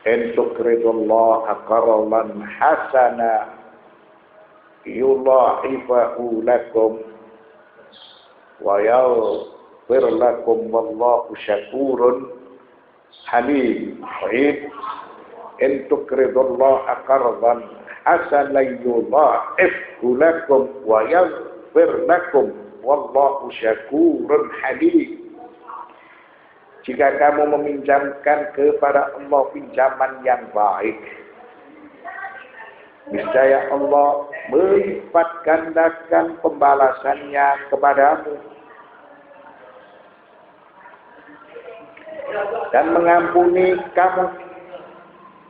In tuqridullaha qardan hasana yudha'ifahu lakum wa yaghfir lakum wallahu syakurun halim. In tuqridullaha qardan hasanan yudha'ifhu lakum wa yaghfir lakum wallahu syakurun halim. Jika kamu meminjamkan kepada Allah pinjaman yang baik, niscaya Allah melipat gandakan pembalasannya kepadamu dan mengampuni kamu,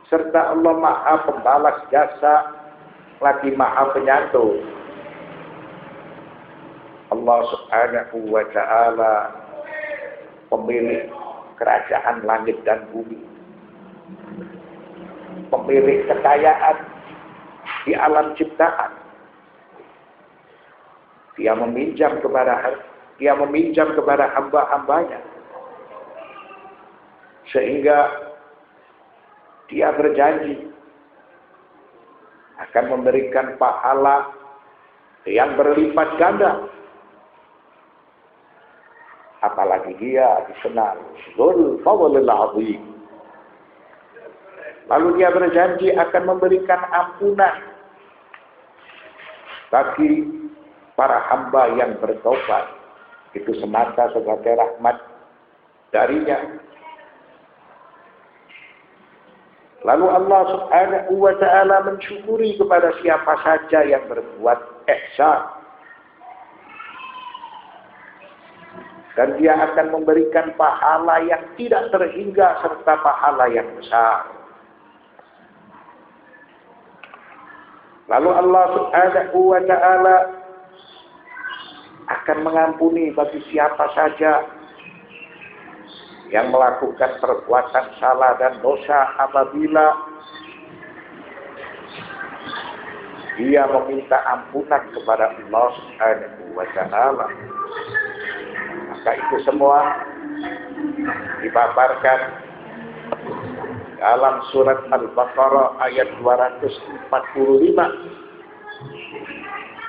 serta Allah Maha Pembalas jasa lagi Maha Penyantun. Allah Subhanahu wa Ta'ala pemilik kerajaan langit dan bumi, pemilik kekayaan di alam ciptaan. Dia meminjam kepada hamba-hambanya, sehingga dia berjanji akan memberikan pahala yang berlipat ganda. Apalagi dia dikenal Dzul Fadlil Azim. Lalu dia berjanji akan memberikan ampunan bagi para hamba yang bertobat. Itu semata sebagai rahmat darinya. Lalu Allah Subhanahu wa Ta'ala mensyukuri kepada siapa saja yang berbuat ihsan. Dan dia akan memberikan pahala yang tidak terhingga serta pahala yang besar. Lalu Allah Subhanahu wa Ta'ala akan mengampuni bagi siapa saja yang melakukan perbuatan salah dan dosa apabila dia meminta ampunan kepada Allah Subhanahu wa Ta'ala. Maka itu semua dipaparkan dalam surat Al-Baqarah ayat 245.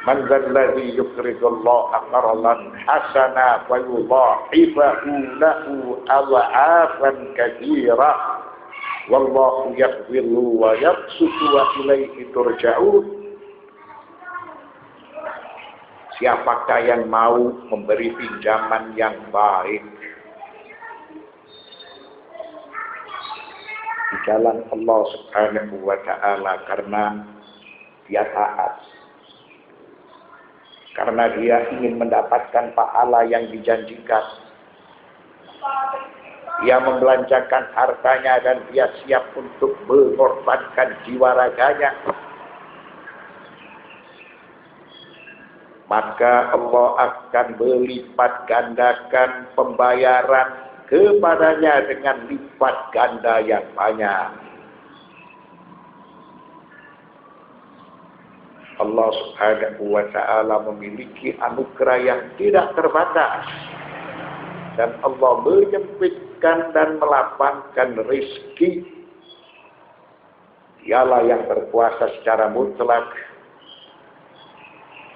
Man dzalladzi yuqridullaha qardan hasana wa yudha'ifahu lahu adha'afan katsira wallahu yaqbilu wa yabsutu wa ilaihi turja'un. Siapakah yang mau memberi pinjaman yang baik di jalan Allah Subhanahu wa Ta'ala karena dia taat, karena dia ingin mendapatkan pahala yang dijanjikan, dia membelanjakan hartanya dan dia siap untuk mengorbankan jiwa raganya, maka Allah akan melipat gandakan pembayaran kepadanya dengan lipat ganda yang banyak. Allah Subhanahu wa Ta'ala memiliki anugerah yang tidak terbatas, dan Allah menyempitkan dan melapangkan rezeki. Dialah yang berkuasa secara mutlak.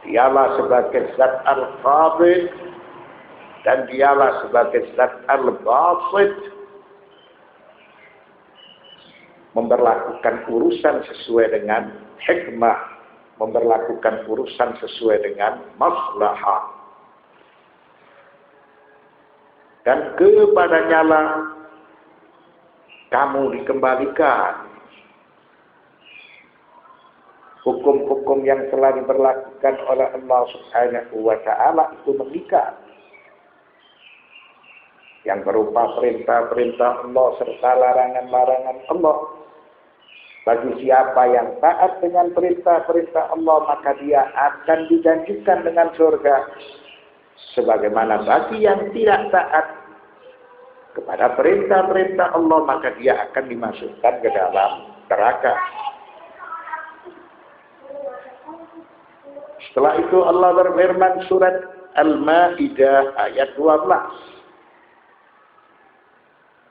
Dialah sebagai zat al-qabid dan dialah sebagai zat al-basit, memberlakukan urusan sesuai dengan hikmah, memberlakukan urusan sesuai dengan maslahah. Dan kepadanya lah kamu dikembalikan. Hukum-hukum yang telah diberlakukan oleh Allah Subhanahu wa Ta'ala itu mengikat, yang berupa perintah-perintah Allah serta larangan-larangan Allah. Bagi siapa yang taat dengan perintah-perintah Allah, maka dia akan dijanjikan dengan surga. Sebagaimana bagi yang tidak taat kepada perintah-perintah Allah, maka dia akan dimasukkan ke dalam neraka. Setelah itu Allah berfirman surat Al-Maidah ayat 12.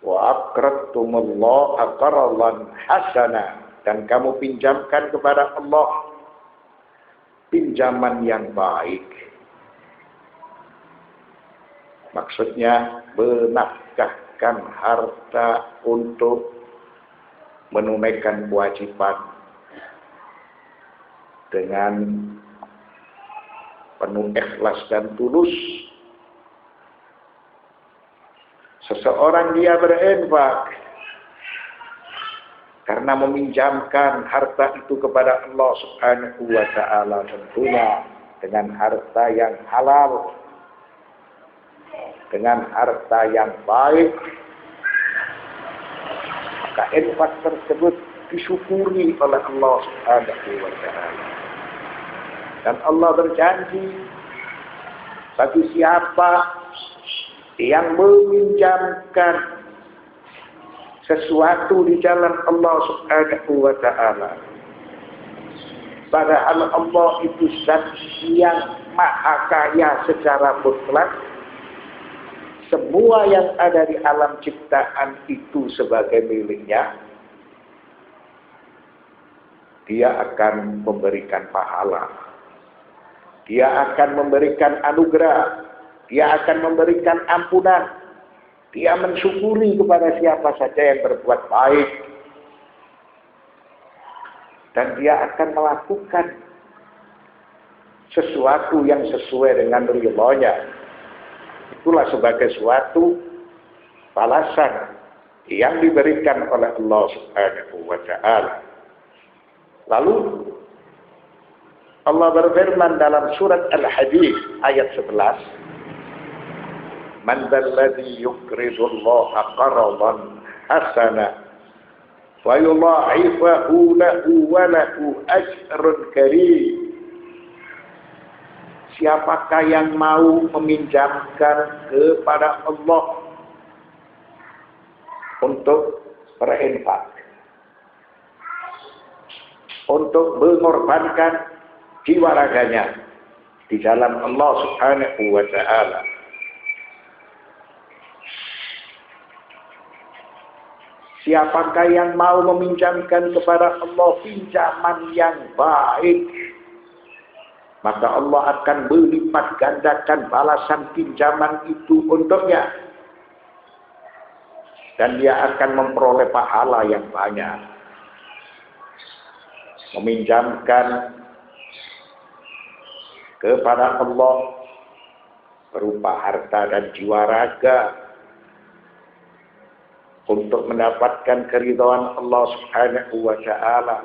Wa aqradtumullaha qardan hasana, dan kamu pinjamkan kepada Allah pinjaman yang baik. Maksudnya menafkahkan harta untuk menunaikan kewajiban dengan penuh ikhlas dan tulus. Seseorang dia berinfak karena meminjamkan harta itu kepada Allah Subhanahu wa ta'ala, tentunya dengan harta yang halal, dengan harta yang baik, maka infak tersebut disyukuri oleh Allah Subhanahu wa ta'ala. Dan Allah berjanji bagi siapa yang meminjamkan sesuatu di jalan Allah Subhanahu wa ta'ala, padahal Allah itu zat yang maha kaya secara mutlak, semua yang ada di alam ciptaan itu sebagai miliknya, dia akan memberikan pahala, dia akan memberikan anugerah, dia akan memberikan ampunan, dia mensyukuri kepada siapa saja yang berbuat baik, dan dia akan melakukan sesuatu yang sesuai dengan ridhonya. Itulah sebagai suatu balasan yang diberikan oleh Allah Subhanahu wa ta'ala. Lalu Allah berfirman dalam surat Al-Hadid ayat 11, "Man dzalladzi yuqridu Allaha qardan hasana wa yudha'ifahu lahu wa lahu ajrun karim." Siapakah yang mau meminjamkan kepada Allah untuk berinfak, untuk mengorbankan jiwa raganya di jalan Allah Subhanahu wa ta'ala, siapakah yang mau meminjamkan kepada Allah pinjaman yang baik, maka Allah akan melipat gandakan balasan pinjaman itu untuknya, dan dia akan memperoleh pahala yang banyak. Meminjamkan kepada Allah berupa harta dan jiwa raga untuk mendapatkan keridhaan Allah Subhanahu wa ta'ala.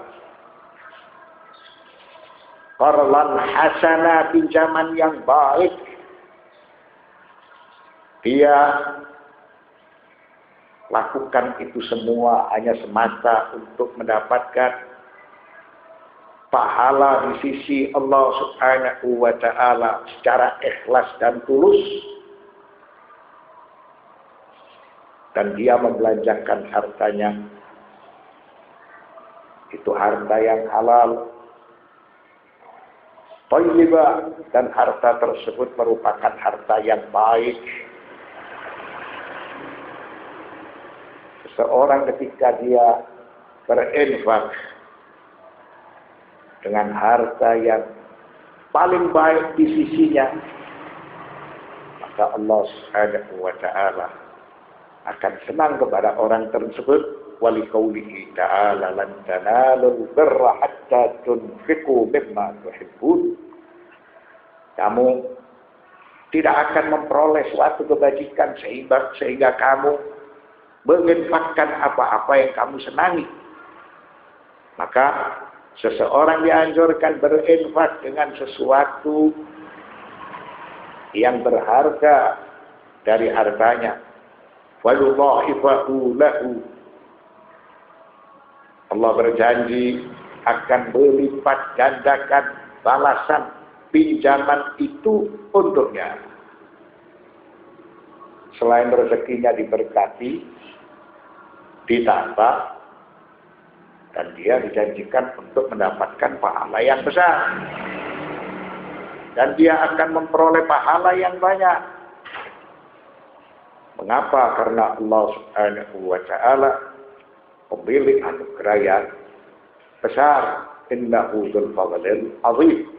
Qardan hasana, pinjaman yang baik. Dia lakukan itu semua hanya semata untuk mendapatkan pahala di sisi Allah Subhanahu wa ta'ala secara ikhlas dan tulus. Dan dia membelanjakan hartanya, itu harta yang halal, thayyibah, dan harta tersebut merupakan harta yang baik. Seseorang ketika dia berinfak dengan harta yang paling baik di sisinya, maka Allah Subhanahu wa ta'ala akan senang kepada orang tersebut. Waliqaulihi ta'ala lan tanalul birra hatta tunfiqu mimma tuhibbun. Kamu tidak akan memperoleh suatu kebajikan sehingga kamu menginfakkan apa-apa yang kamu senangi. Maka seseorang dianjurkan berinfak dengan sesuatu yang berharga dari hartanya. Waludha'ifahu lahu. Allah berjanji akan melipat gandakan balasan pinjaman itu untuknya. Selain rezekinya diberkati, ditambah, dan dia dijanjikan untuk mendapatkan pahala yang besar. Dan dia akan memperoleh pahala yang banyak. Mengapa? Karena Allah Subhanahu wa taala pemilik anugerah yang besar. Innahu dzul fadlil azim.